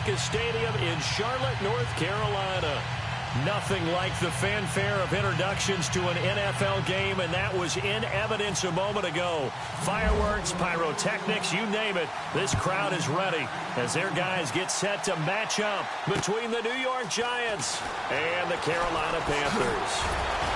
Lucas Stadium in Charlotte, North Carolina. Nothing like the fanfare of introductions to an NFL game, and that was in evidence a moment ago. Fireworks, pyrotechnics, you name it. This crowd is ready as their guys get set to match up between the New York Giants and the Carolina Panthers.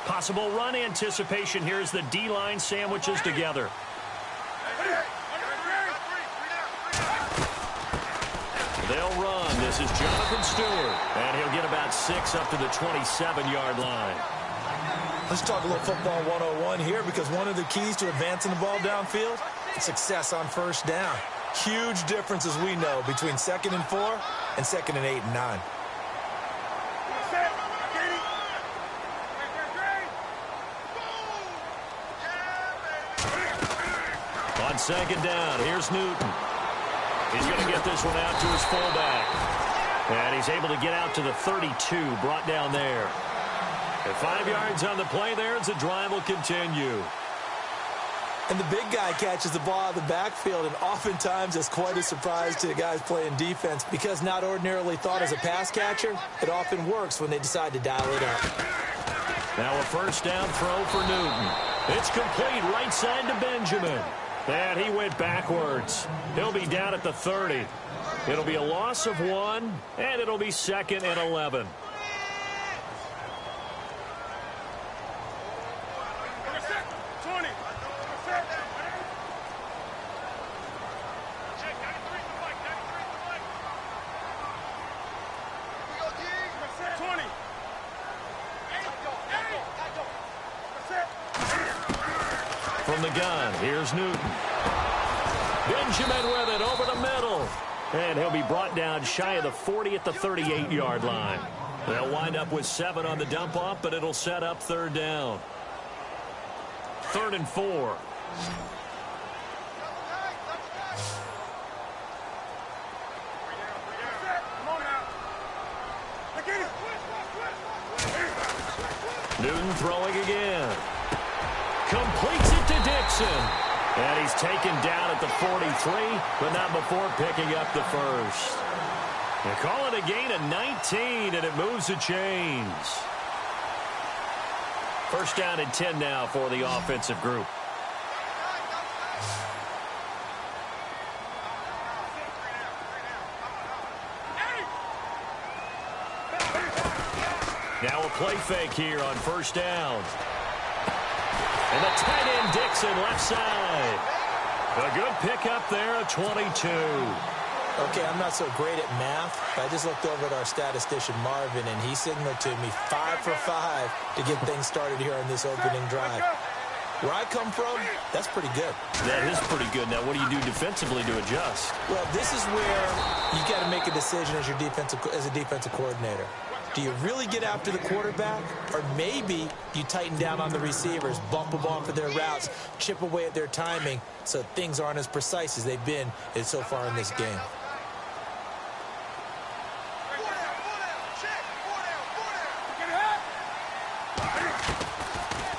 Possible run anticipation here as the D-line sandwiches together. They'll run. This is Jonathan Stewart. And he'll get about 6 up to the 27-yard line. Let's talk a little football 101 here, because one of the keys to advancing the ball downfield, success on first down. Huge difference, as we know, between 2nd and 4 and 2nd and 8 and 9. On 2nd down, here's Newton. He's going to get this one out to his fullback. And he's able to get out to the 32, brought down there. And 5 yards on the play there as the drive will continue. And the big guy catches the ball out of the backfield, and oftentimes it's quite a surprise to the guys playing defense, because not ordinarily thought as a pass catcher, it often works when they decide to dial it up. Now a first down throw for Newton. It's complete right side to Benjamin. And he went backwards. He'll be down at the 30. It'll be a loss of 1, and it'll be 2nd and 11. From the gun, here's Newton. Benjamin with it over the middle. And he'll be brought down shy of the 40 at the 38-yard line. They'll wind up with 7 on the dump-off, but it'll set up 3rd down. 3rd and 4. Newton throwing again. Completes it to Dixon. And he's taken down at the 43, but not before picking up the first. They call it a gain of 19, and it moves the chains. First down and 10 now for the offensive group. Now a play fake here on first down. And the tight end Dixon left side. A good pickup there at 22. Okay, I'm not so great at math, but I just looked over at our statistician Marvin, and he signaled to me 5 for 5 to get things started here on this opening drive. Where I come from, that's pretty good. That is pretty good. Now, what do you do defensively to adjust? Well, this is where you got to make a decision as a defensive coordinator. Do you really get after the quarterback, or maybe you tighten down on the receivers, bump them off of their routes, chip away at their timing so things aren't as precise as they've been so far in this game?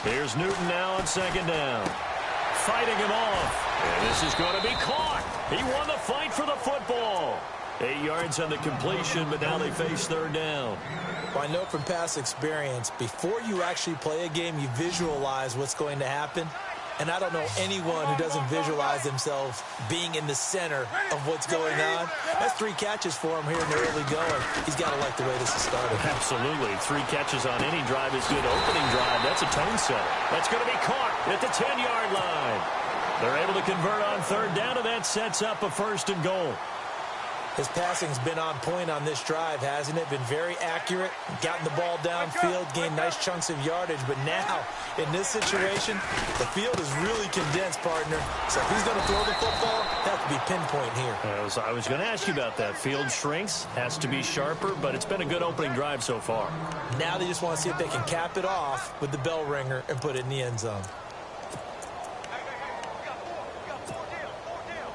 Here's Newton now on 2nd down. Fighting him off. And this is going to be caught. He won the fight for the football. 8 yards on the completion, but now they face 3rd down. Well, I know from past experience, before you actually play a game, you visualize what's going to happen. And I don't know anyone who doesn't visualize themselves being in the center of what's going on. That's 3 catches for him here in the early going. He's got to like the way this is started. Absolutely. 3 catches on any drive is good. Opening drive, that's a tone setter. That's going to be caught at the 10-yard line. They're able to convert on 3rd down, and that sets up a 1st and goal. His passing's been on point on this drive, hasn't it? Been very accurate, gotten the ball downfield, gained nice chunks of yardage. But now, in this situation, the field is really condensed, partner. So if he's going to throw the football, that could be pinpoint here. I was going to ask you about that. Field shrinks, has to be sharper, but it's been a good opening drive so far. Now they just want to see if they can cap it off with the bell ringer and put it in the end zone.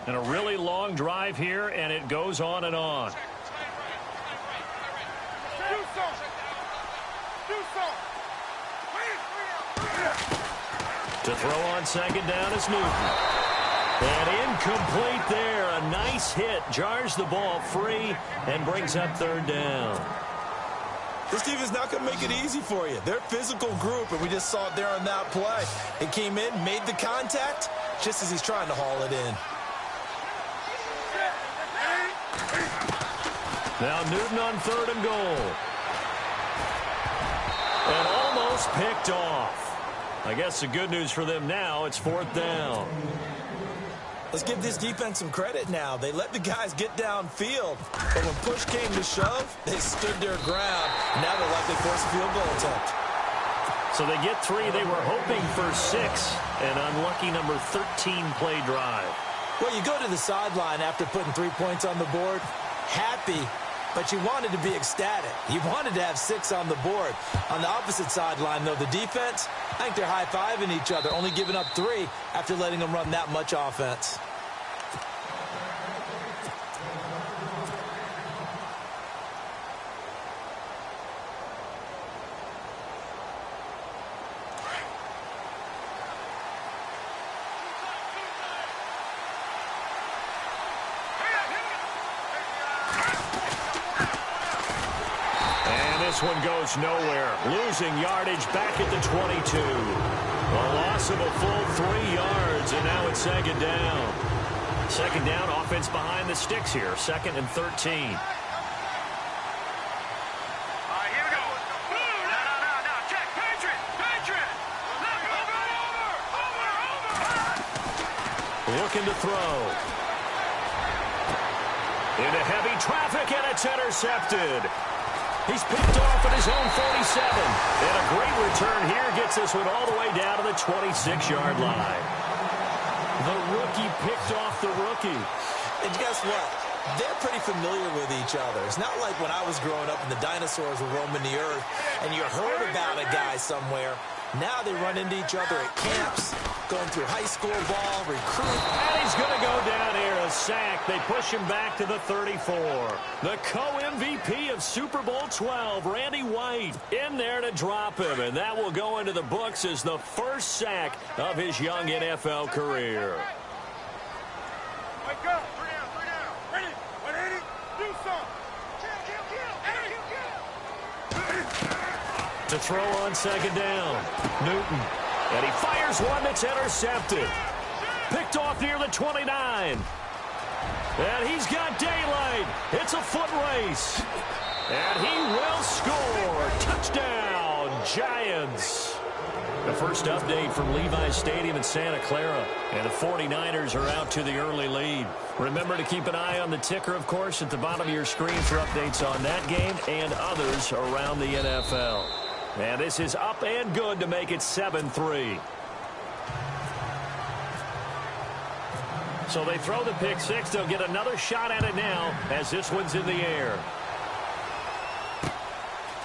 And a really long drive here, and it goes on and on. To throw on second down is Newton. And incomplete there. A nice hit. Jars the ball free and brings up third down. This team is not going to make it easy for you. They're a physical group, and we just saw it there on that play. It came in, made the contact, just as he's trying to haul it in. Now Newton on third and goal. And almost picked off. I guess the good news for them now, it's fourth down. Let's give this defense some credit now. They let the guys get downfield, but when push came to shove, they stood their ground. Now they're likely force a field goal attempt. So they get 3. They were hoping for 6. An unlucky number 13 play drive. Well, you go to the sideline after putting 3 points on the board, happy, but you wanted to be ecstatic. You wanted to have 6 on the board. On the opposite sideline, though, the defense, I think they're high-fiving each other, only giving up 3 after letting them run that much offense. This one goes nowhere. Losing yardage back at the 22. A loss of a full 3 yards, and now it's second down. Second down, offense behind the sticks here. 2nd and 13. Here we go. No. Check. Patriot. Over. Looking to throw. Into heavy traffic, and it's intercepted. He's picked off at his own 47. And a great return here gets this one all the way down to the 26-yard line. The rookie picked off the rookie. And guess what? They're pretty familiar with each other. It's not like when I was growing up and the dinosaurs were roaming the earth and you heard about a guy somewhere. Now they run into each other at camps, going through high school ball, recruit. And he's going to go down here, a sack. They push him back to the 34. The co-MVP of Super Bowl 12, Randy White, in there to drop him. And that will go into the books as the first sack of his young NFL career. Wake up. 3 down. Ready. 180. Do something. To throw on second down, Newton. And he fires one that's intercepted. Picked off near the 29. And he's got daylight. It's a foot race. And he will score. Touchdown, Giants. The first update from Levi's Stadium in Santa Clara. And the 49ers are out to the early lead. Remember to keep an eye on the ticker, of course, at the bottom of your screen for updates on that game and others around the NFL. And this is up and good to make it 7-3. So they throw the pick six. They'll get another shot at it now as this one's in the air.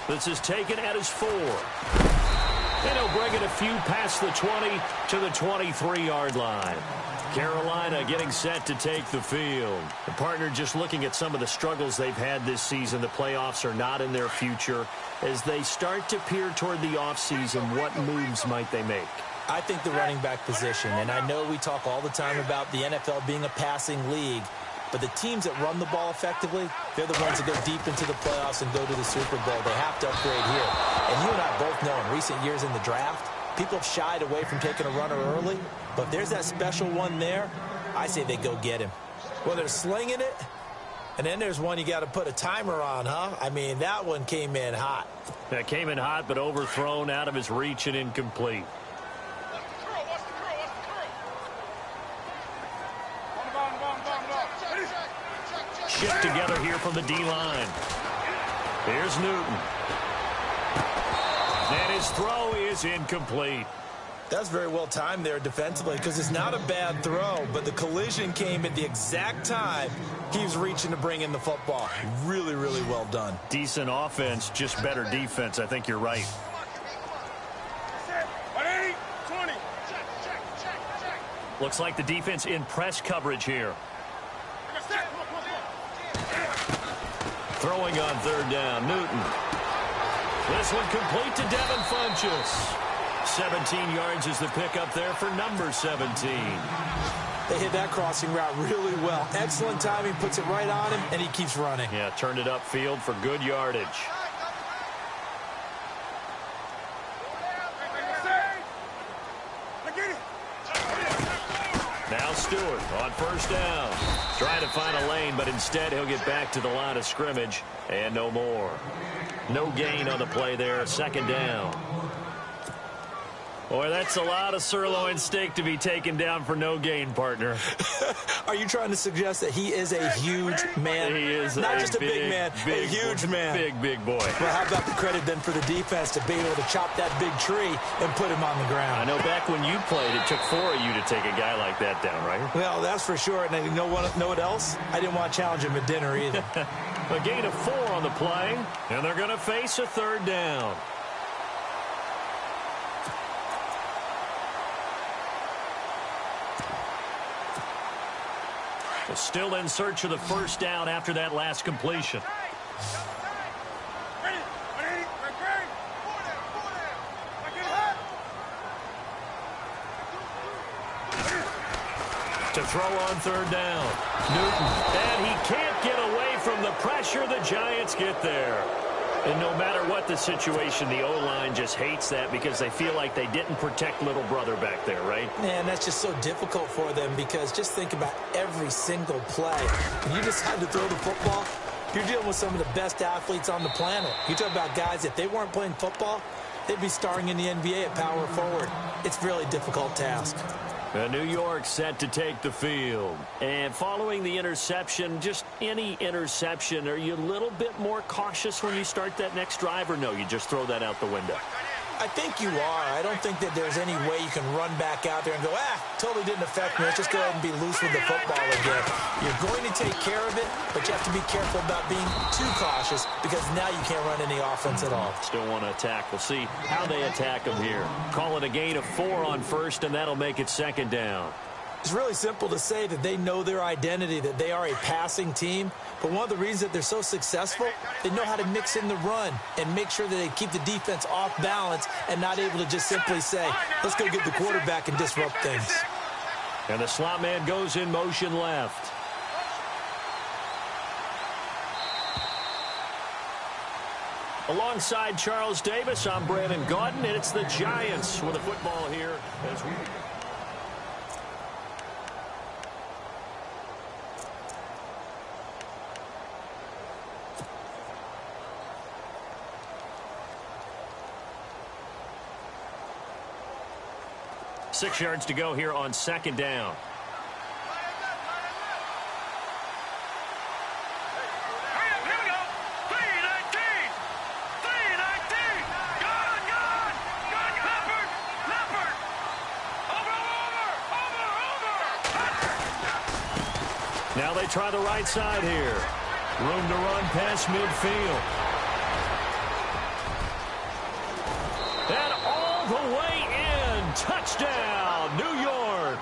This is taken at his 4. And he'll bring it a few past the 20 to the 23-yard line. Carolina getting set to take the field. The partner just looking at some of the struggles they've had this season. The playoffs are not in their future. As they start to peer toward the offseason, what moves might they make? I think the running back position, and I know we talk all the time about the NFL being a passing league, but the teams that run the ball effectively, they're the ones that go deep into the playoffs and go to the Super Bowl. They have to upgrade here. And you and I both know in recent years in the draft, people have shied away from taking a runner early, but if there's that special one there, I say they go get him. Well, they're slinging it, and then there's one you got to put a timer on, huh? I mean, that one came in hot. That came in hot, but overthrown, out of his reach, and incomplete. Shift together here from the D-line. Here's Newton. And his throw is incomplete. That's very well timed there defensively because it's not a bad throw, but the collision came at the exact time he was reaching to bring in the football. Really, really well done. Decent offense, just better defense. I think you're right. 180, 20. Looks like the defense in press coverage here. Throwing on third down, Newton. This one complete to Devin Funchess. 17 yards is the pickup there for number 17. They hit that crossing route really well. Excellent timing, puts it right on him, and he keeps running. Yeah, turned it upfield for good yardage. Now Stewart on first down. Trying to find a lane, but instead he'll get back to the line of scrimmage and no more. No gain on the play there, second down. Boy, that's a lot of sirloin steak to be taken down for no gain, partner. Are you trying to suggest that he is a huge man? He is not just a big man, a huge man. Big boy. Well, how about the credit then for the defense to be able to chop that big tree and put him on the ground? I know back when you played, it took 4 of you to take a guy like that down, right? Well, that's for sure. And you know what else? I didn't want to challenge him at dinner either. A gain of 4 on the play, and they're going to face a third down. Still in search of the first down after that last completion. To throw on third down. Newton. And he can't get away from the pressure. The Giants get there. And no matter what the situation, the O-line just hates that because they feel like they didn't protect little brother back there, right? Man, that's just so difficult for them because just think about every single play. When you decide to throw the football, you're dealing with some of the best athletes on the planet. You talk about guys, if they weren't playing football, they'd be starring in the NBA at power forward. It's a really difficult task. New York set to take the field. And following the interception, just any interception, are you a little bit more cautious when you start that next drive, or no, you just throw that out the window? I think you are. I don't think that there's any way you can run back out there and go, totally didn't affect me. Let's just go ahead and be loose with the football again. You're going to take care of it, but you have to be careful about being too cautious because now you can't run any offense at all. Still want to attack. We'll see how they attack them here. Call it a gain of 4 on first, and that'll make it second down. It's really simple to say that they know their identity, that they are a passing team. But one of the reasons that they're so successful, they know how to mix in the run and make sure that they keep the defense off balance and not able to just simply say, let's go get the quarterback and disrupt things. And the slot man goes in motion left. Alongside Charles Davis, I'm Brandon Gaudin, and it's the Giants with the football here as we... Six yards to go here on second down. Here we go. 319. 319. Gone. Leopard. Over. Now they try the right side here. Room to run past midfield. And all the way in. Touchdown, New York.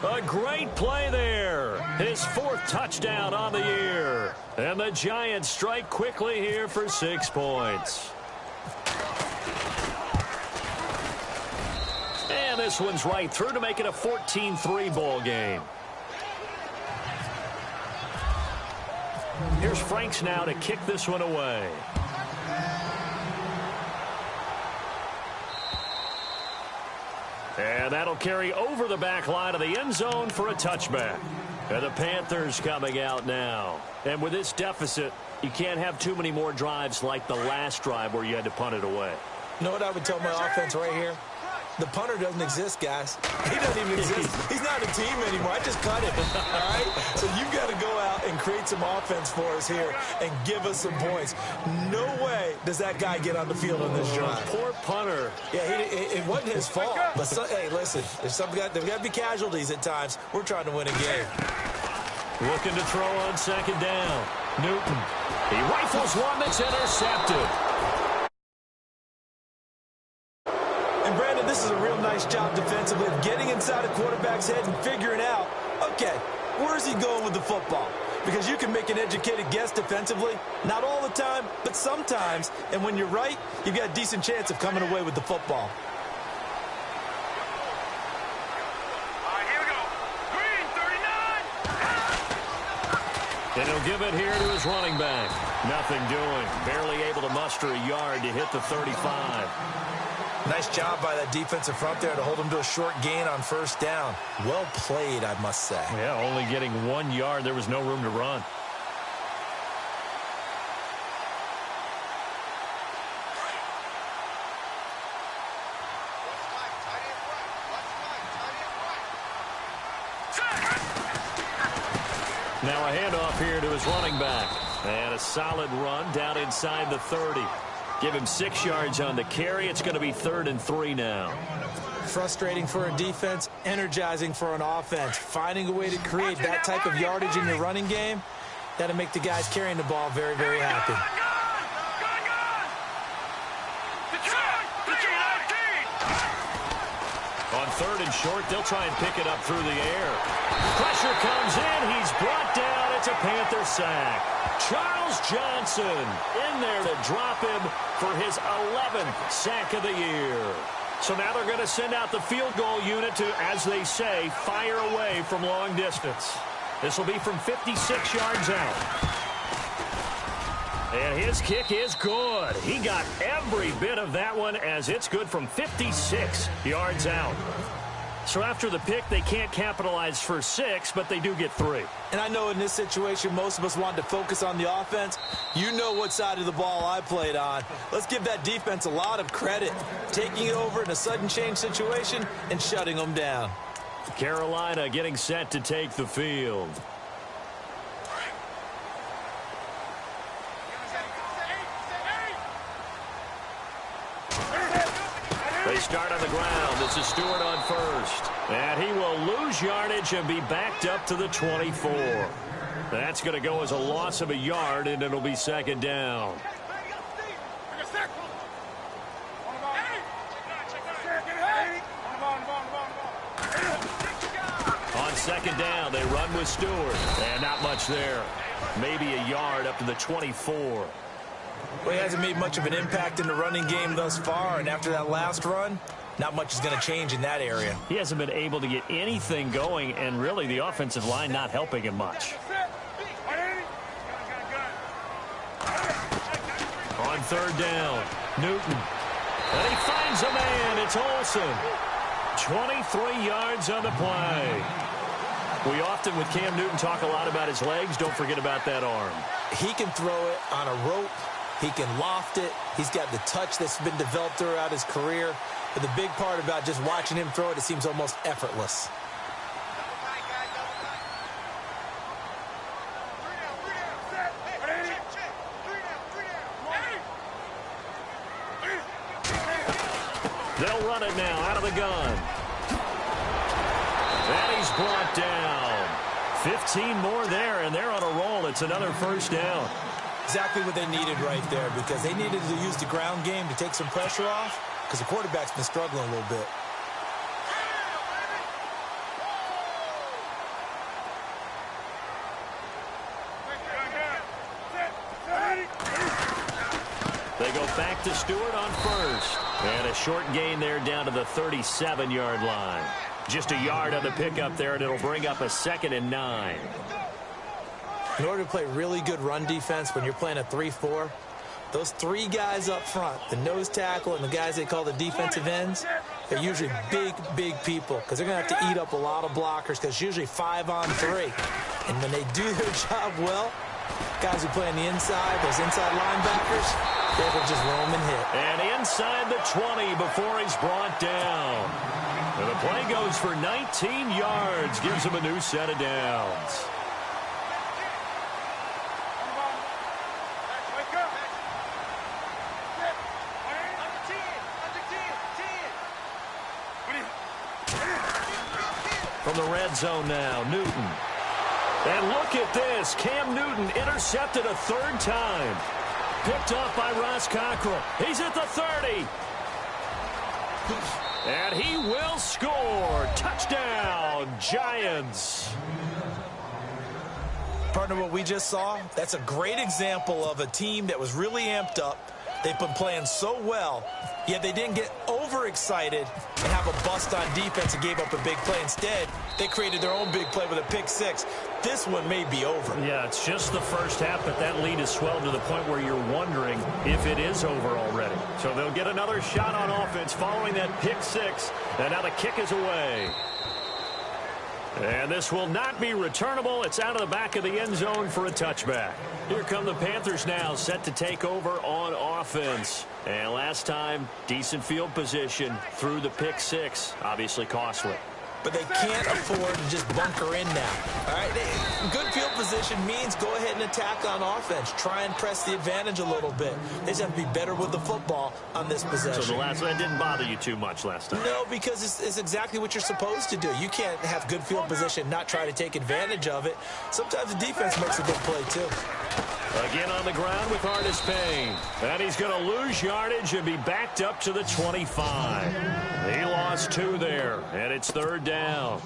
A great play there. His 4th touchdown on the year. And the Giants strike quickly here for 6 points. And this one's right through to make it a 14-3 ball game. Here's Franks now to kick this one away. And that'll carry over the back line of the end zone for a touchback. And the Panthers coming out now. And with this deficit, you can't have too many more drives like the last drive where you had to punt it away. You know what I would tell my offense right here? The punter doesn't exist, guys. He doesn't even exist. He's not a team anymore. I just cut him, all right? So you've got to go out and create some offense for us here and give us some points. No way does that guy get on the field on this drive. Poor punter. Yeah, it wasn't his fault. But, hey, listen, there's got to be casualties at times. We're trying to win a game. Looking to throw on second down. Newton. He rifles one that's intercepted. And, Brandon, this is a real nice job defensively of getting inside a quarterback's head and figuring out, okay, where's he going with the football? Because you can make an educated guess defensively. Not all the time, but sometimes. And when you're right, you've got a decent chance of coming away with the football. And he'll give it here to his running back. Nothing doing. Barely able to muster a yard to hit the 35. Nice job by that defensive front there to hold him to a short gain on first down. Well played, I must say. Yeah, only getting 1 yard. There was no room to run. Now a handoff here to his running back. And a solid run down inside the 30. Give him 6 yards on the carry. It's going to be 3rd and 3 now. Frustrating for a defense, energizing for an offense. Finding a way to create that type of yardage in your running game, that'll make the guys carrying the ball very, very happy. On 3rd and short, they'll try and pick it up through the air. Pressure comes in. He's brought down. It's a Panther sack. Charles Johnson in there to drop him for his 11th sack of the year. So now they're going to send out the field goal unit to, as they say, fire away from long distance. This will be from 56 yards out. And his kick is good. He got every bit of that one as it's good from 56 yards out. So after the pick, they can't capitalize for 6, but they do get 3. And I know in this situation, most of us wanted to focus on the offense. You know what side of the ball I played on. Let's give that defense a lot of credit. Taking it over in a sudden change situation and shutting them down. Carolina getting set to take the field. They start on the ground. This is Stewart on first. And he will lose yardage and be backed up to the 24. That's going to go as a loss of a yard, and it'll be 2nd down. On 2nd down, they run with Stewart. And not much there. Maybe a yard up to the 24. Well, he hasn't made much of an impact in the running game thus far, and after that last run, not much is going to change in that area. He hasn't been able to get anything going, and really the offensive line not helping him much. On 3rd down, Newton. And he finds a man. It's Olsen. 23 yards on the play. We often, with Cam Newton, talk a lot about his legs. Don't forget about that arm. He can throw it on a rope. He can loft it. He's got the touch that's been developed throughout his career. But the big part about just watching him throw it, it seems almost effortless. They'll run it now out of the gun. And he's brought down. 15 more there, and they're on a roll. It's another 1st down. Exactly what they needed right there, because they needed to use the ground game to take some pressure off, because the quarterback's been struggling a little bit. They go back to Stewart on 1st. And a short gain there down to the 37-yard line. Just a yard on the pickup there, and it'll bring up a 2nd and 9. In order to play really good run defense when you're playing a 3-4, those 3 guys up front, the nose tackle and the guys they call the defensive ends, they're usually big, big people because they're going to have to eat up a lot of blockers because it's usually 5 on 3. And when they do their job well, guys who play on the inside, those inside linebackers, they will just roam and hit. And inside the 20 before he's brought down. And the play goes for 19 yards, gives him a new set of downs. From the red zone now, Newton. And look at this. Cam Newton intercepted a 3rd time. Picked off by Ross Cockrell. He's at the 30. And he will score. Touchdown, Giants. Partner, what we just saw, that's a great example of a team that was really amped up, They've been playing so well, yet they didn't get overexcited and have a bust on defense and gave up a big play. Instead, they created their own big play with a pick six. This one may be over. Yeah, it's just the first half, but that lead has swelled to the point where you're wondering if it is over already. So they'll get another shot on offense following that pick six, and now the kick is away. And this will not be returnable. It's out of the back of the end zone for a touchback. Here come the Panthers now, set to take over on offense. And last time, decent field position through the pick six. Obviously costly. But they can't afford to just bunker in now. All right, good field position means go ahead and attack on offense. Try and press the advantage a little bit. They just have to be better with the football on this possession. So the last one didn't bother you too much last time? No, because it's exactly what you're supposed to do. You can't have good field position, not try to take advantage of it. Sometimes the defense makes a good play, too. Again on the ground with Artis Payne. And he's going to lose yardage and be backed up to the 25. He lost 2 there, and it's third down.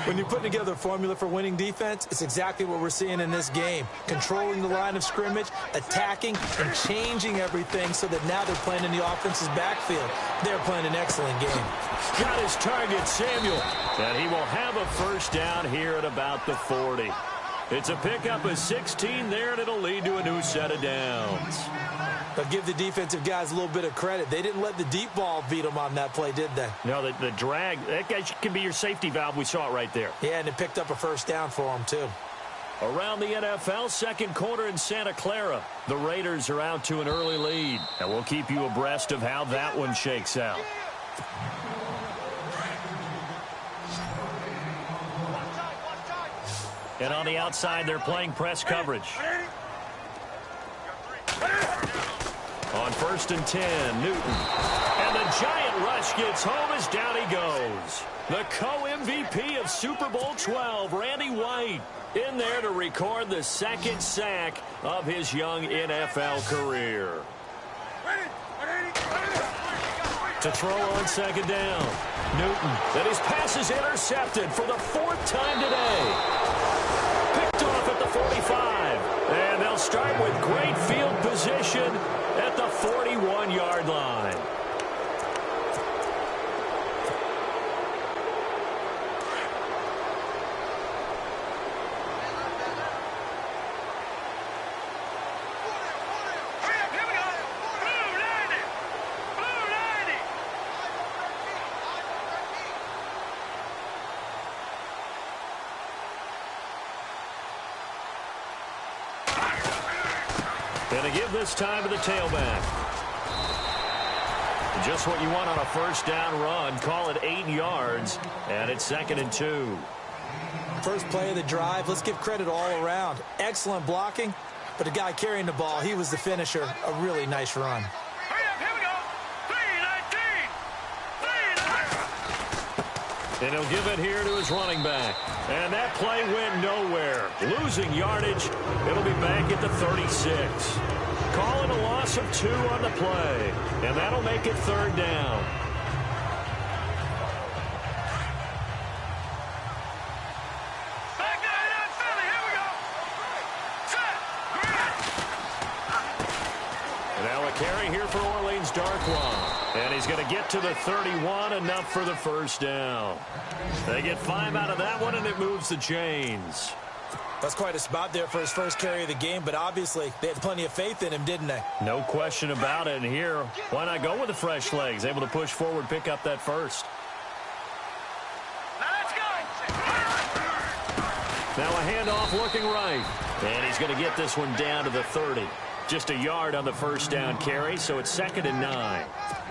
When you're putting together a formula for winning defense, it's exactly what we're seeing in this game. Controlling the line of scrimmage, attacking, and changing everything so that now they're playing in the offense's backfield. They're playing an excellent game. Got his target, Samuel. And he will have a first down here at about the 40. It's a pickup of 16 there, and it'll lead to a new set of downs. But give the defensive guys a little bit of credit. They didn't let the deep ball beat them on that play, did they? No, the drag, that guy can be your safety valve. We saw it right there. Yeah, and it picked up a first down for them, too. Around the NFL, second quarter in Santa Clara. The Raiders are out to an early lead, and we'll keep you abreast of how that one shakes out. And on the outside, they're playing press coverage. On 1st and 10, Newton. And the giant rush gets home as down he goes. The co-MVP of Super Bowl 12, Randy White, in there to record the second sack of his young NFL career. To throw on second down, Newton. And his pass is intercepted for the 4th time today. Picked off at the 45. And they'll start with great field position at the 41-yard line. Going to give this time to the tailback. Just what you want on a first down run. Call it 8 yards, and it's 2nd and 2. First play of the drive. Let's give credit all around. Excellent blocking, but the guy carrying the ball, he was the finisher. A really nice run. And he'll give it here to his running back. And that play went nowhere. Losing yardage. It'll be back at the 36. Calling a loss of 2 on the play. And that'll make it 3rd down. Now a carry here for Orleans Darkwa. And he's going to get to the 31, enough for the first down. They get 5 out of that one, and it moves the chains. That's quite a spot there for his first carry of the game, but obviously they had plenty of faith in him, didn't they? No question about it. And here, why not go with the fresh legs? Able to push forward, pick up that first. Now a handoff looking right. And he's going to get this one down to the 30. Just a yard on the first down carry, so it's 2nd and 9.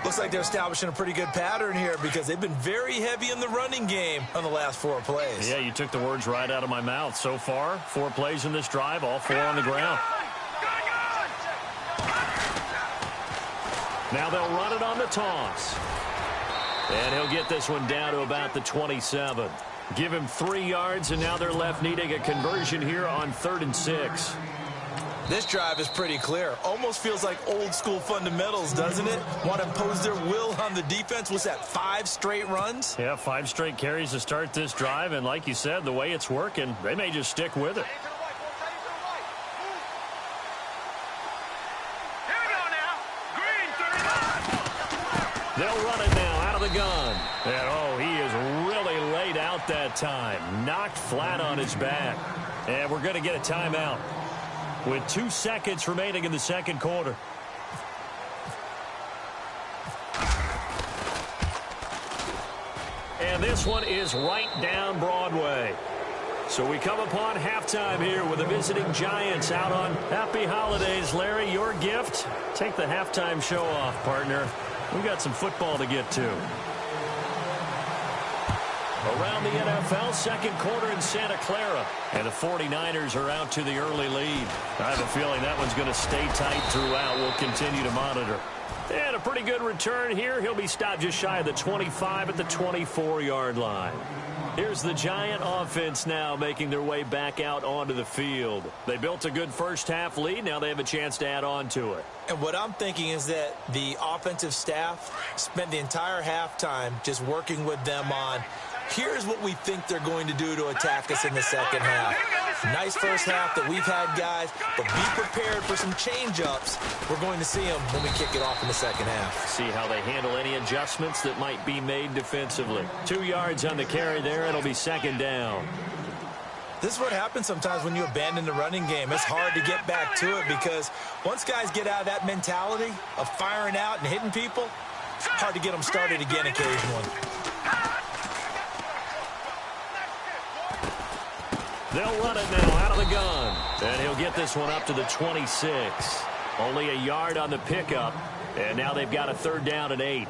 Looks like they're establishing a pretty good pattern here because they've been very heavy in the running game on the last 4 plays. Yeah, you took the words right out of my mouth. So far, 4 plays in this drive, all 4 on the ground. Now they'll run it on the toss. And he'll get this one down to about the 27. Give him 3 yards, and now they're left needing a conversion here on 3rd and 6. This drive is pretty clear. Almost feels like old school fundamentals, doesn't it? Want to impose their will on the defense. Was that 5 straight runs? Yeah, 5 straight carries to start this drive. And like you said, the way it's working, they may just stick with it. Here we go now. They'll run it now out of the gun. And, oh, he is really laid out that time. Knocked flat on his back. And we're going to get a timeout with 2 seconds remaining in the second quarter. And this one is right down Broadway. So we come upon halftime here with the visiting Giants out on Happy Holidays. Larry, your gift? Take the halftime show off, partner. We've got some football to get to. Around the NFL, second quarter in Santa Clara. And the 49ers are out to the early lead. I have a feeling that one's going to stay tight throughout. We'll continue to monitor. And a pretty good return here. He'll be stopped just shy of the 25 at the 24-yard line. Here's the Giant offense now making their way back out onto the field. They built a good first-half lead. Now they have a chance to add on to it. And what I'm thinking is that the offensive staff spent the entire halftime just working with them on, here's what we think they're going to do to attack us in the second half. Nice first half that we've had, guys, but be prepared for some change-ups. We're going to see them when we kick it off in the second half. See how they handle any adjustments that might be made defensively. 2 yards on the carry there. It'll be second down. This is what happens sometimes when you abandon the running game. It's hard to get back to it because once guys get out of that mentality of firing out and hitting people, it's hard to get them started again occasionally. They'll run it now out of the gun. And he'll get this one up to the 26. Only a yard on the pickup. And now they've got a third down and 8.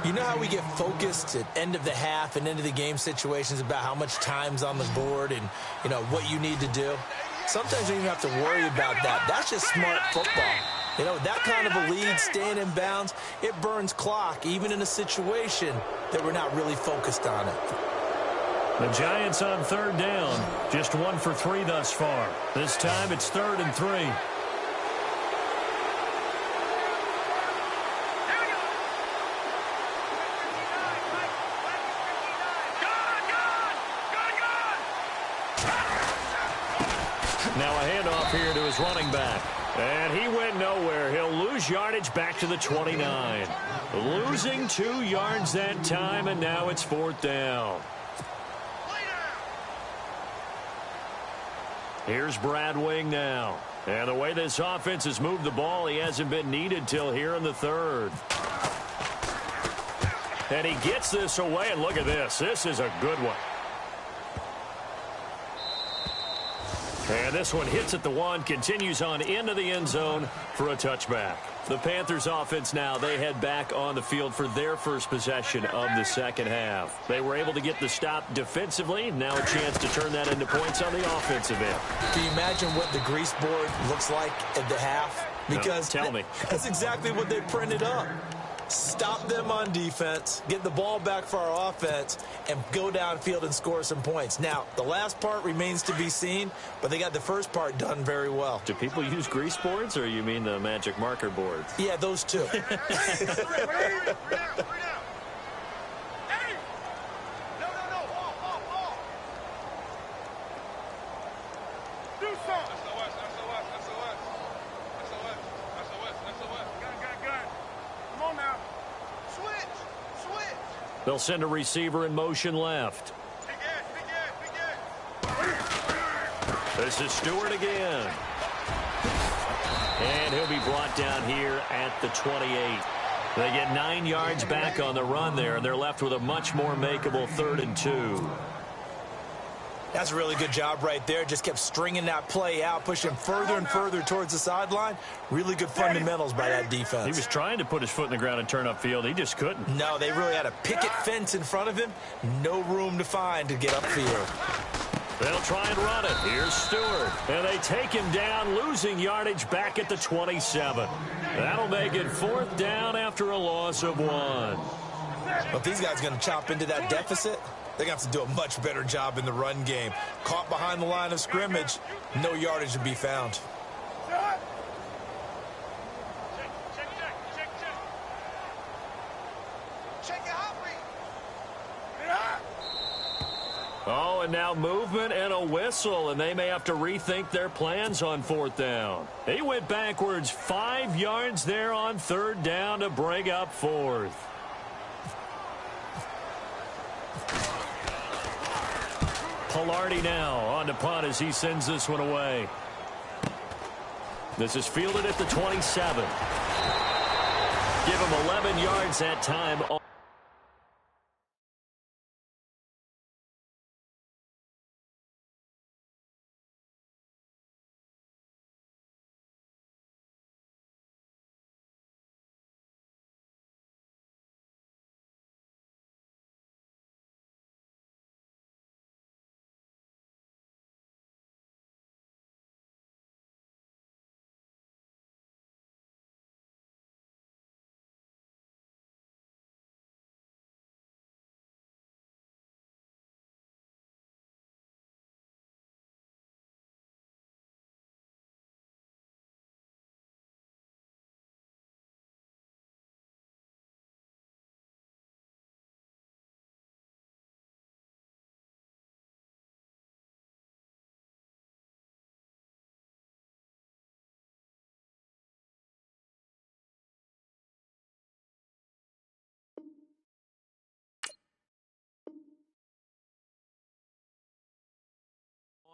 You know how we get focused at end of the half and end of the game situations about how much time's on the board and, you know, what you need to do? Sometimes you don't even have to worry about that. That's just smart football. You know, that kind of a lead, staying in bounds, it burns clock, even in a situation that we're not really focused on it. The Giants on third down. Just 1 for 3 thus far. This time it's 3rd and 3. Now a handoff here to his running back. And he went nowhere. He'll lose yardage back to the 29. Losing 2 yards that time, and now it's 4th down. Here's Brad Wing now. And the way this offense has moved the ball, he hasn't been needed till here in the 3rd. And he gets this away, and look at this. This is a good one. And this one hits at the 1, continues on into the end zone for a touchback. The Panthers offense now, they head back on the field for their first possession of the second half. They were able to get the stop defensively. Now a chance to turn that into points on the offensive end. Can you imagine what the grease board looks like at the half? Because no, tell me. That's exactly what they printed up. Stop them on defense, get the ball back for our offense, and go downfield and score some points. Now, the last part remains to be seen, but they got the first part done very well. Do people use grease boards, or you mean the magic marker boards? Yeah, those two. They'll send a receiver in motion left. This is Stewart again. And he'll be brought down here at the 28. They get 9 yards back on the run there, and they're left with a much more makeable 3rd and 2. That's a really good job right there. Just kept stringing that play out, pushing further and further towards the sideline. Really good fundamentals by that defense. He was trying to put his foot in the ground and turn upfield. He just couldn't. No, they really had a picket fence in front of him. No room to find to get upfield. They'll try and run it. Here's Stewart. And they take him down, losing yardage back at the 27. That'll make it 4th down after a loss of 1. Well, if these guys are going to chop into that deficit, they're going to have to do a much better job in the run game. Caught behind the line of scrimmage, no yardage to be found. Oh, and now movement and a whistle, and they may have to rethink their plans on 4th down. He went backwards 5 yards there on 3rd down to bring up 4th. Pilardi now on to punt as he sends this one away. This is fielded at the 27. Give him 11 yards that time.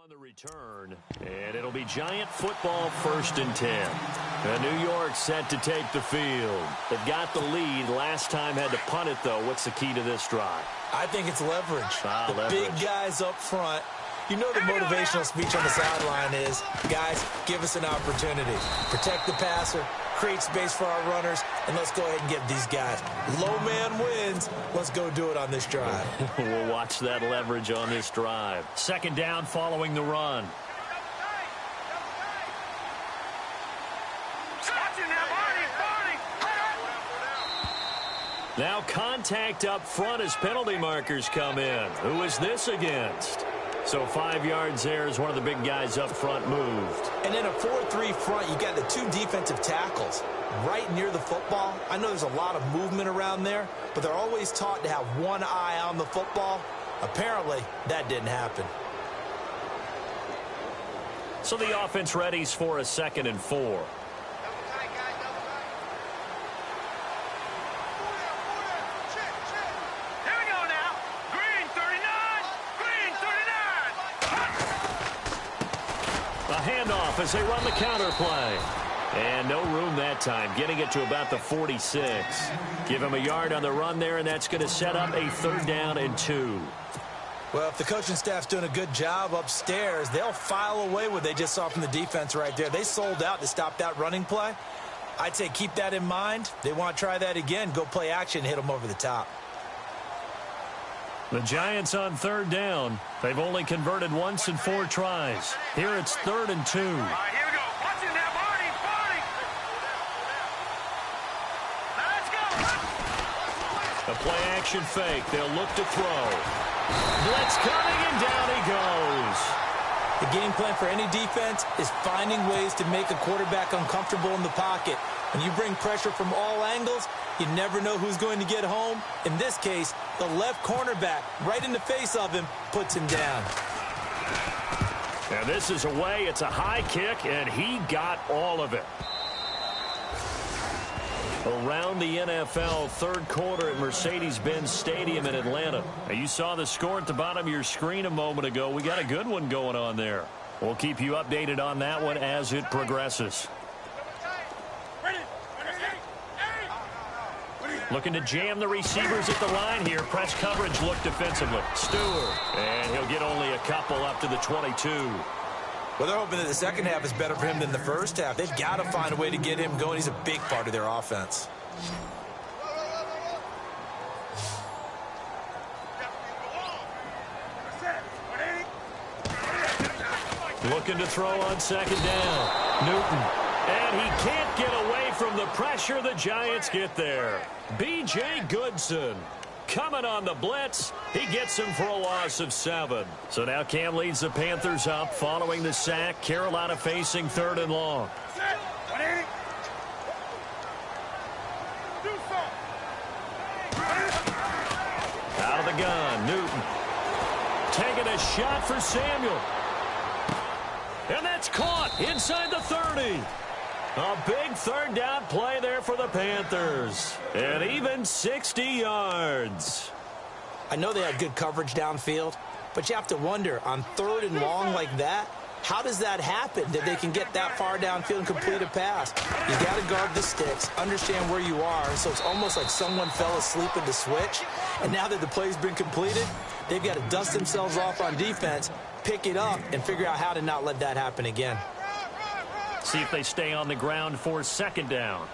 On the return, and it'll be Giant football 1st and 10. And New York set to take the field. They've got the lead. Last time had to punt it, though. What's the key to this drive? I think it's leverage. Leverage. Big guys up front. You know the motivational speech on the sideline is, guys, give us an opportunity. Protect the passer, create space for our runners, and let's go ahead and get these guys. Low man wins. Let's go do it on this drive. We'll watch that leverage on this drive. 2nd down following the run. Now contact up front as penalty markers come in. Who is this against? So 5 yards there as one of the big guys up front moved. And in a 4-3 front, you got the 2 defensive tackles right near the football. I know there's a lot of movement around there, but they're always taught to have one eye on the football. Apparently, that didn't happen. So the offense readies for a 2nd and 4. As they run the counter play. And no room that time, getting it to about the 46. Give him a yard on the run there, and that's going to set up a 3rd down and 2. Well, if the coaching staff's doing a good job upstairs, they'll file away what they just saw from the defense right there. They sold out to stop that running play. I'd say keep that in mind. They want to try that again, go play action, hit them over the top. The Giants on 3rd down. They've only converted once in 4 tries. Here it's 3rd and 2. All right, here we go. Watch it now, Barney. Let's go. A play-action fake. They'll look to throw. Blitz coming, and down he goes. The game plan for any defense is finding ways to make a quarterback uncomfortable in the pocket. When you bring pressure from all angles, you never know who's going to get home. In this case, the left cornerback, right in the face of him, puts him down. And this is away. It's a high kick, and he got all of it. Around the NFL, 3rd quarter at Mercedes-Benz Stadium in Atlanta. Now, you saw the score at the bottom of your screen a moment ago. We got a good one going on there. We'll keep you updated on that one as it progresses. Looking to jam the receivers at the line here. Press coverage look defensively. Stewart. And he'll get only a couple up to the 22. Well, they're hoping that the second half is better for him than the first half. They've got to find a way to get him going. He's a big part of their offense. Looking to throw on 2nd down. Newton. And he can't get away from the pressure. The Giants get there. B.J. Goodson coming on the blitz. He gets him for a loss of 7. So now Cam leads the Panthers up following the sack. Carolina facing 3rd and long. Out of the gun, Newton. Taking a shot for Samuel. And that's caught inside the 30. A big 3rd down play there for the Panthers. And even 60 yards. I know they had good coverage downfield, but you have to wonder, on 3rd and long like that, how does that happen, that they can get that far downfield and complete a pass? You got to guard the sticks, understand where you are, so it's almost like someone fell asleep at the switch, and now that the play's been completed, they've got to dust themselves off on defense, pick it up, and figure out how to not let that happen again. See if they stay on the ground for 2nd down.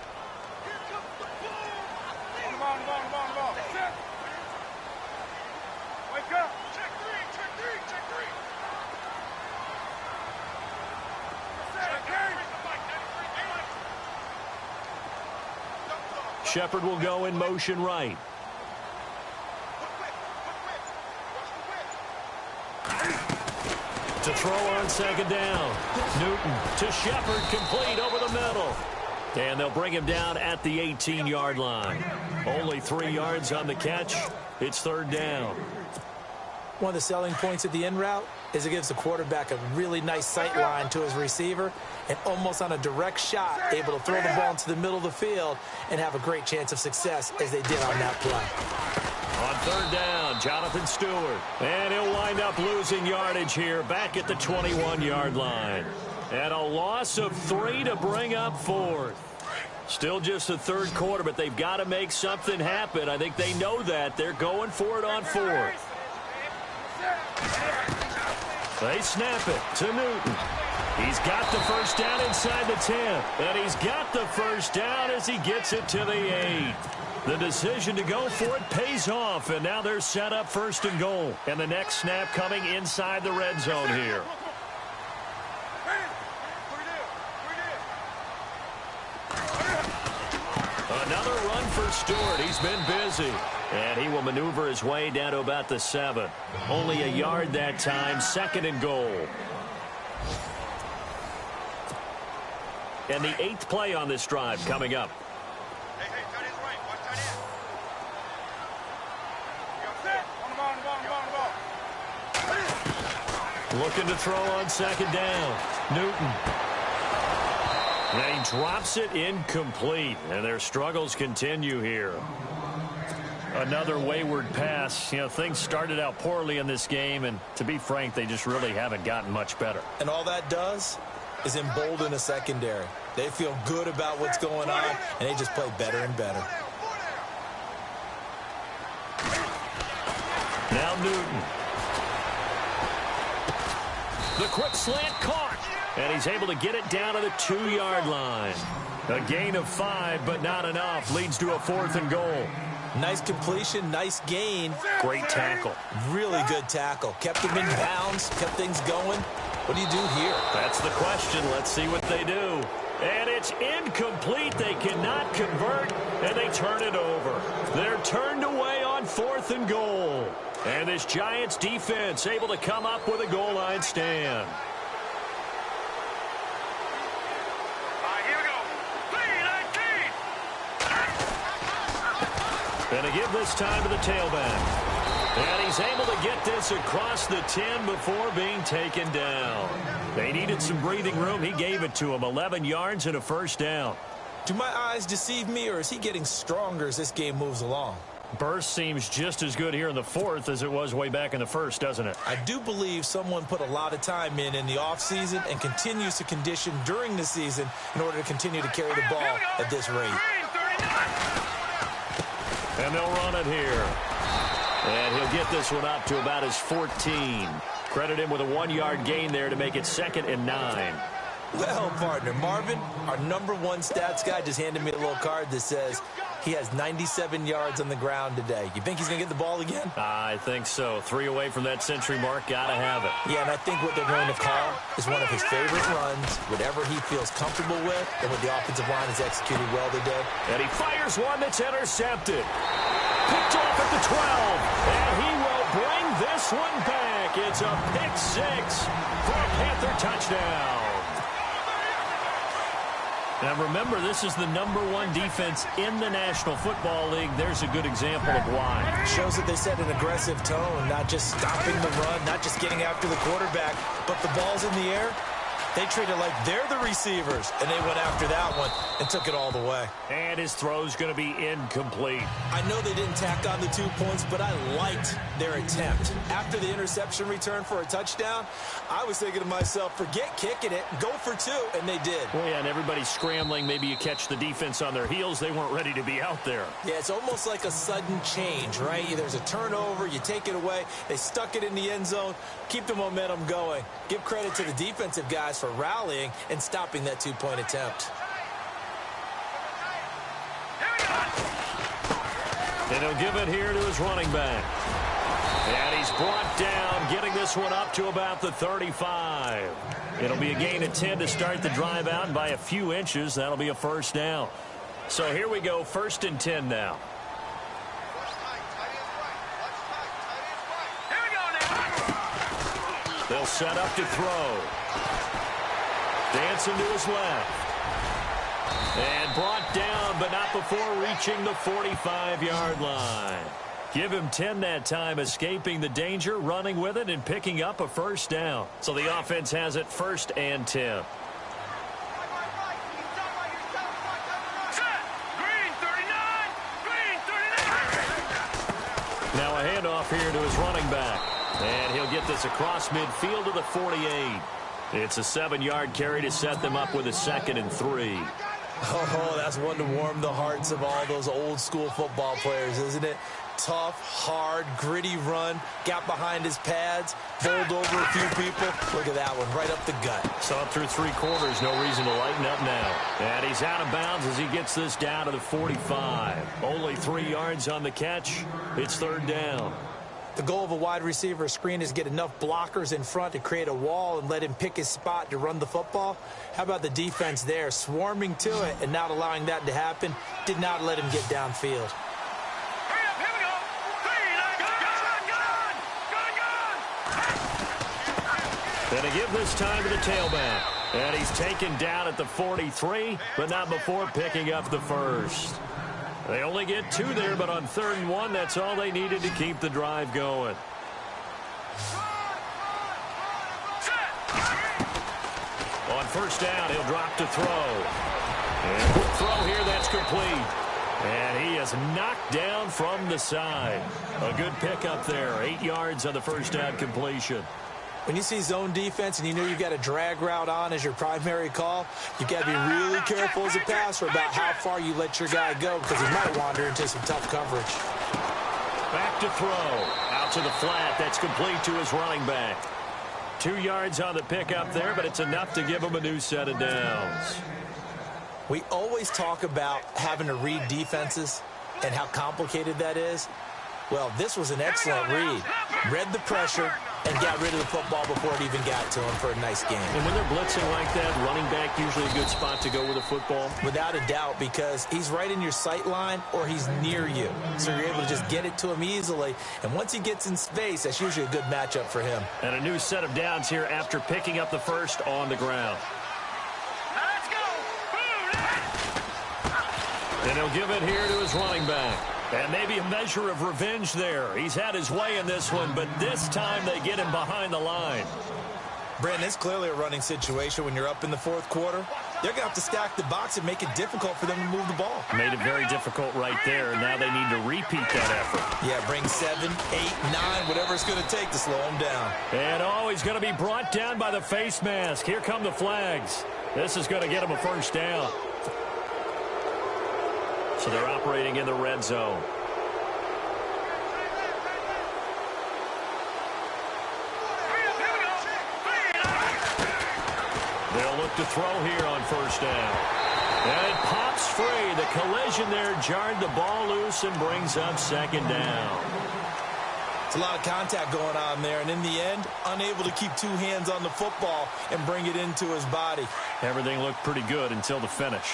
Shepard will go in motion right. To throw on 2nd down. Newton to Shepard, complete over the middle. And they'll bring him down at the 18-yard line. Only 3 yards on the catch. It's 3rd down. One of the selling points of the in route is it gives the quarterback a really nice sight line to his receiver and almost on a direct shot able to throw the ball into the middle of the field and have a great chance of success as they did on that play. On 3rd down, Jonathan Stewart. And he'll wind up losing yardage here back at the 21-yard line. And a loss of 3 to bring up 4th. Still just the 3rd quarter, but they've got to make something happen. I think they know that. They're going for it on 4th. They snap it to Newton. He's got the 1st down inside the 10. And he's got the 1st down as he gets it to the 8. The decision to go for it pays off, and now they're set up 1st and goal. And the next snap coming inside the red zone here. Another run for Stewart. He's been busy. And he will maneuver his way down to about the 7. Only a yard that time, 2nd and goal. And the 8th play on this drive coming up. Looking to throw on 2nd down. Newton. And he drops it incomplete. And their struggles continue here. Another wayward pass. You know, things started out poorly in this game, and to be frank, they just really haven't gotten much better. And all that does is embolden a secondary. They feel good about what's going on, and they just play better and better. Now Newton. The quick slant caught, and he's able to get it down to the 2-yard line. A gain of 5, but not enough. Leads to a 4th and goal. Nice completion, nice gain. Great tackle. Really good tackle. Kept him in bounds, kept things going. What do you do here? That's the question. Let's see what they do. And it's incomplete. They cannot convert, and they turn it over. They're turned away on 4th and goal. And this Giants defense able to come up with a goal line stand. And to give this time to the tailback. And he's able to get this across the 10 before being taken down. They needed some breathing room. He gave it to him. 11 yards and a 1st down. Do my eyes deceive me, or is he getting stronger as this game moves along? Burst seems just as good here in the 4th as it was way back in the 1st, doesn't it? I do believe someone put a lot of time in the offseason and continues to condition during the season in order to continue to carry the ball at this rate. And they'll run it here. And he'll get this one up to about his 14. Credit him with a 1-yard gain there to make it 2nd and 9. Well, partner, Marvin, our #1 stats guy just handed me a little card that says he has 97 yards on the ground today. You think he's going to get the ball again? I think so. 3 away from that century mark. Got to have it. Yeah, and I think what they're going to call is one of his favorite runs, whatever he feels comfortable with, and what the offensive line has executed well today. And he fires one that's intercepted. Picked off at the 12. And he will bring this one back. It's a pick 6 for a Panther touchdown. Now remember, this is the #1 defense in the National Football League. There's a good example of why. Shows that they set an aggressive tone, not just stopping the run, not just getting after the quarterback, but the ball's in the air. They treated like they're the receivers, and they went after that one and took it all the way. And his throw's going to be incomplete. I know they didn't tack on the 2 points, but I liked their attempt. After the interception return for a touchdown, I was thinking to myself, forget kicking it, go for 2, and they did. Well, yeah, and everybody's scrambling. Maybe you catch the defense on their heels. They weren't ready to be out there. Yeah, it's almost like a sudden change, right? There's a turnover, you take it away, they stuck it in the end zone, keep the momentum going. Give credit to the defensive guys for rallying and stopping that 2-point attempt. And he'll give it here to his running back. And he's brought down, getting this one up to about the 35. It'll be a gain of 10 to start the drive out, and by a few inches, that'll be a first down. So here we go, 1st and 10 now. They'll set up to throw. Dancing to his left. And brought down, but not before reaching the 45-yard line. Give him 10 that time, escaping the danger, running with it, and picking up a first down. So the offense has it 1st and 10. Now a handoff here to his running back. And he'll get this across midfield to the 48. It's a 7-yard carry to set them up with a 2nd and 3. Oh, that's one to warm the hearts of all those old-school football players, isn't it? Tough, hard, gritty run, got behind his pads, bowled over a few people. Look at that one, right up the gut. So up through 3 quarters, no reason to lighten up now. And he's out of bounds as he gets this down to the 45. Only 3 yards on the catch. It's 3rd down. The goal of a wide receiver screen is get enough blockers in front to create a wall and let him pick his spot to run the football. How about the defense there, swarming to it and not allowing that to happen? Did not let him get downfield. Going to give this time to the tailback. And he's taken down at the 43, but not before picking up the 1st. They only get 2 there, but on 3rd and 1, that's all they needed to keep the drive going. On 1st down, he'll drop to throw. And quick throw here, that's complete. And he is knocked down from the side. A good pickup there, 8 yards on the 1st down completion. When you see zone defense and you know you've got a drag route on as your primary call, you've got to be really careful as a passer about how far you let your guy go because he might wander into some tough coverage. Back to throw. Out to the flat. That's complete to his running back. 2 yards on the pickup there, but it's enough to give him a new set of downs. We always talk about having to read defenses and how complicated that is. Well, this was an excellent read. Read the pressure and got rid of the football before it even got to him for a nice game. And when they're blitzing like that, running back usually a good spot to go with a football? Without a doubt, because he's right in your sight line or he's near you. So you're able to just get it to him easily. And once he gets in space, that's usually a good matchup for him. And a new set of downs here after picking up the 1st on the ground. Let's go! And he'll give it here to his running back. And maybe a measure of revenge there. He's had his way in this one, but this time they get him behind the line. Brandon, it's clearly a running situation when you're up in the 4th quarter. They're going to have to stack the box and make it difficult for them to move the ball. Made it very difficult right there. Now they need to repeat that effort. Yeah, bring 7, 8, 9, whatever it's going to take to slow them down. And he's going to be brought down by the face mask. Here come the flags. This is going to get him a 1st down. So they're operating in the red zone. They'll look to throw here on 1st down. And it pops free. The collision there jarred the ball loose and brings up 2nd down. It's a lot of contact going on there, and in the end, unable to keep 2 hands on the football and bring it into his body. Everything looked pretty good until the finish.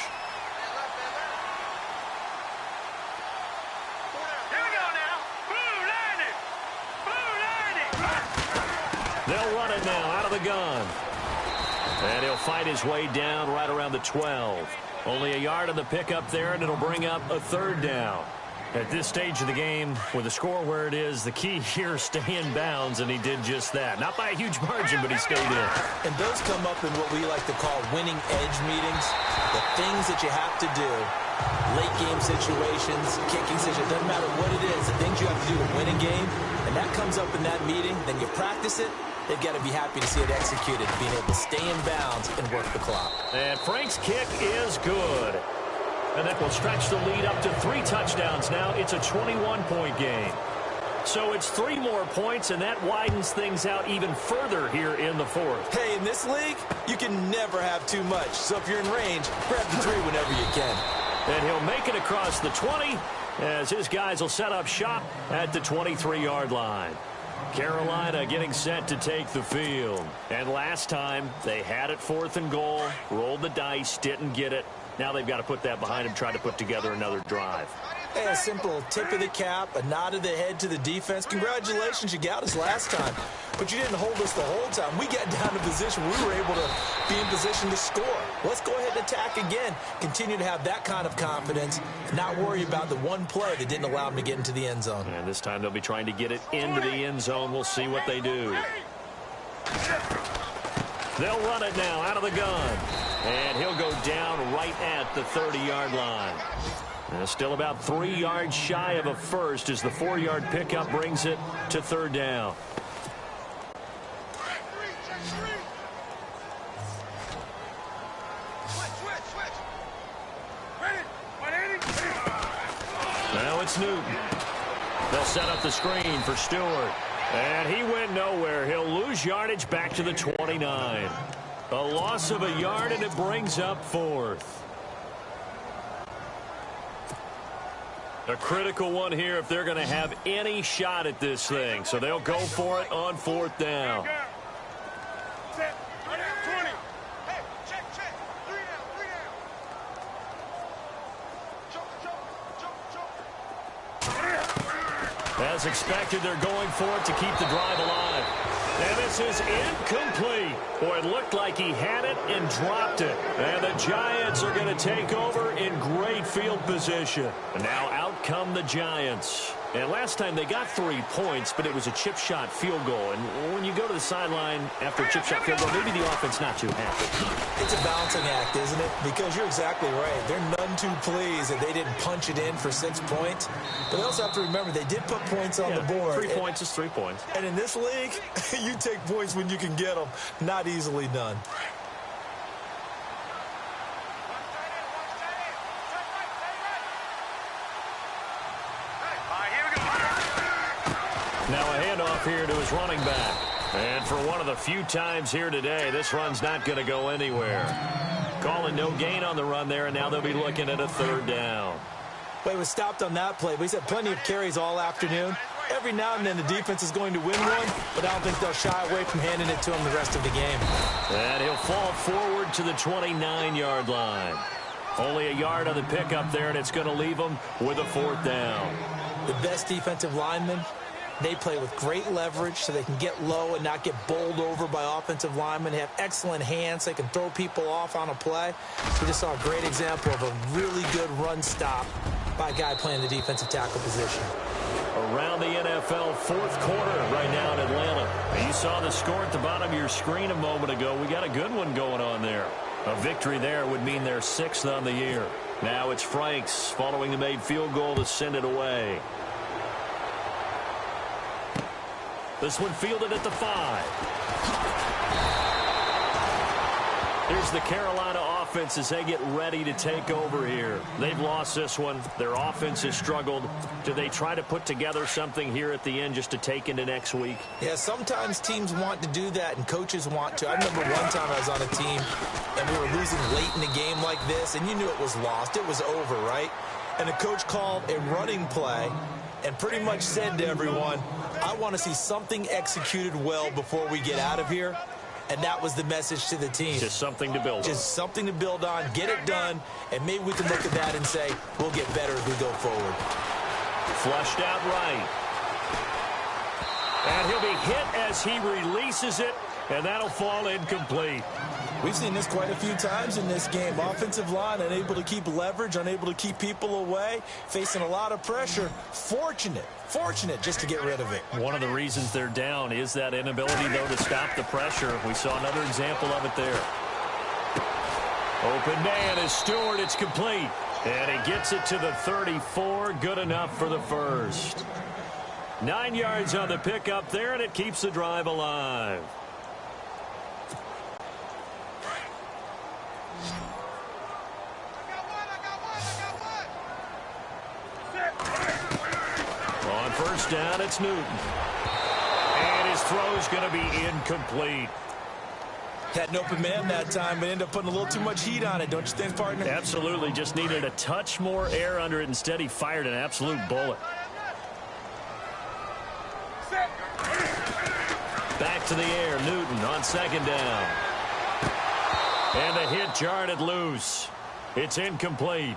They'll run it now out of the gun. And he'll fight his way down right around the 12. Only a yard on the pickup there, and it'll bring up a 3rd down. At this stage of the game, with the score where it is, the key here, stay in bounds, and he did just that. Not by a huge margin, but he stayed in. And those come up in what we like to call winning edge meetings. The things that you have to do, late game situations, kicking situations, doesn't matter what it is, the things you have to do to win a game, and that comes up in that meeting, then you practice it. They've got to be happy to see it executed, being able to stay in bounds and work the clock. And Frank's kick is good. And that will stretch the lead up to 3 touchdowns now. It's a 21-point game. So it's 3 more points, and that widens things out even further here in the 4th. Hey, in this league, you can never have too much. So if you're in range, grab the 3 whenever you can. And he'll make it across the 20 as his guys will set up shop at the 23-yard line. Carolina getting set to take the field. And last time, they had it 4th and goal, rolled the dice, didn't get it. Now they've got to put that behind them, try to put together another drive. Hey, a simple tip of the cap, a nod of the head to the defense. Congratulations, you got us last time. But you didn't hold us the whole time. We got down to position. We were able to be in position to score. Let's go ahead and attack again. Continue to have that kind of confidence, and not worry about the one play that didn't allow them to get into the end zone. And this time they'll be trying to get it into the end zone. We'll see what they do. They'll run it now out of the gun. And he'll go down right at the 30-yard line. Still about 3 yards shy of a first as the 4-yard pickup brings it to 3rd down. Now it's Newton. They'll set up the screen for Stewart. And he went nowhere. He'll lose yardage back to the 29. A loss of a yard, and it brings up 4th. A critical one here if they're going to have any shot at this thing. So they'll go for it on 4th down. As expected, they're going for it to keep the drive alive. And this is incomplete. Boy, it looked like he had it and dropped it. And the Giants are going to take over in great field position. And now out come the Giants. And last time they got 3 points, but it was a chip shot field goal. And when you go to the sideline after a chip shot field goal, maybe the offense not too happy. It's a balancing act, isn't it? Because you're exactly right. They're none too pleased that they didn't punch it in for 6 points. But they also have to remember they did put points on the board. 3 points is 3 points. And in this league, you take points when you can get them. Not easily done. Now a handoff here to his running back. And for one of the few times here today, this run's not going to go anywhere. Calling no gain on the run there, and now they'll be looking at a 3rd down. Well, he was stopped on that play, but he's had plenty of carries all afternoon. Every now and then the defense is going to win one, but I don't think they'll shy away from handing it to him the rest of the game. And he'll fall forward to the 29-yard line. Only a yard on the pickup there, and it's going to leave him with a 4th down. The best defensive linemen, they play with great leverage so they can get low and not get bowled over by offensive linemen. They have excellent hands. They can throw people off on a play. We just saw a great example of a really good run stop by a guy playing the defensive tackle position. Around the NFL 4th quarter right now in Atlanta. And you saw the score at the bottom of your screen a moment ago. We got a good one going on there. A victory there would mean they're 6th on the year. Now it's Franks following the made field goal to send it away. This one fielded at the 5. Here's the Carolina offense as they get ready to take over here. They've lost this one. Their offense has struggled. Do they try to put together something here at the end just to take into next week? Yeah, sometimes teams want to do that and coaches want to. I remember one time I was on a team and we were losing late in the game like this, and you knew it was lost. It was over, right? And the coach called a running play and pretty much said to everyone, I want to see something executed well before we get out of here. And that was the message to the team. Just something to build on. Just something to build on, get it done, and maybe we can look at that and say, we'll get better as we go forward. Flushed out right. And he'll be hit as he releases it, and that'll fall incomplete. We've seen this quite a few times in this game. Offensive line unable to keep leverage, unable to keep people away, facing a lot of pressure. Fortunate just to get rid of it. One of the reasons they're down is that inability, though, to stop the pressure. We saw another example of it there. Open man is Stewart. It's complete. And he gets it to the 34. Good enough for the first. 9 yards on the pickup there, and it keeps the drive alive. On first down, it's Newton. And his throw's going to be incomplete. Had an open man that time, but ended up putting a little too much heat on it, don't you think, partner? Absolutely. Just needed a touch more air under it. Instead, he fired an absolute bullet. Back to the air. Newton on second down. And the hit jarred it loose. It's incomplete.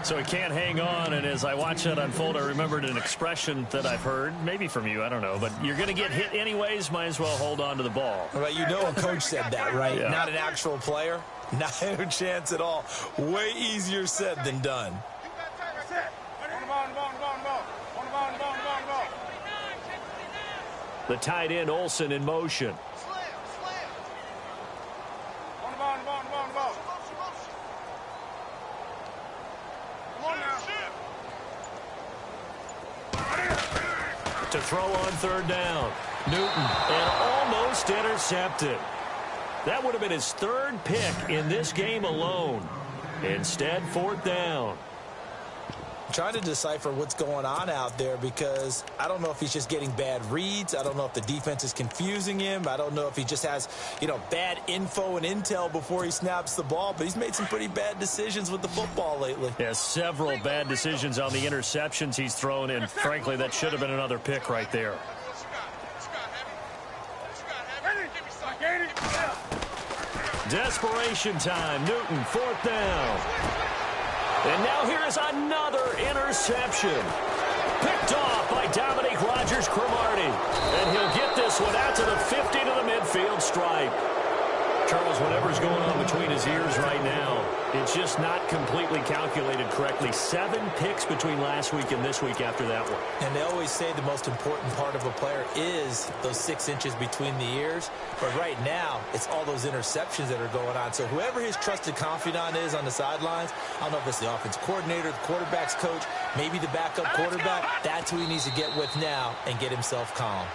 So he can't hang on, and as I watch that unfold, I remembered an expression that I've heard, maybe from you, I don't know, but you're going to get hit anyways, might as well hold on to the ball. Well, you know a coach said that, right? Yeah. Not an actual player. Not a chance at all. Way easier said than done. The tight end, Olsen, in motion. To throw on third down. Newton, and almost intercepted. That would have been his third pick in this game alone. Instead, fourth down. I'm trying to decipher what's going on out there because I don't know if he's just getting bad reads. I don't know if the defense is confusing him. I don't know if he just has, bad info and intel before he snaps the ball. But he's made some pretty bad decisions with the football lately. Yeah, several bad decisions on the interceptions he's thrown in. Frankly, that should have been another pick right there. Desperation time. Newton, fourth down. And now here is another interception. Picked off by Dominique Rodgers-Cromartie. And he'll get this one out to the 50 to the midfield stripe. Charles, whatever's going on between his ears right now, it's just not completely calculated correctly. 7 picks between last week and this week after that one. And they always say the most important part of a player is those 6 inches between the ears. But right now, it's all those interceptions that are going on. So whoever his trusted confidant is on the sidelines, I don't know if it's the offense coordinator, the quarterback's coach, maybe the backup quarterback, that's who he needs to get with now and get himself calm.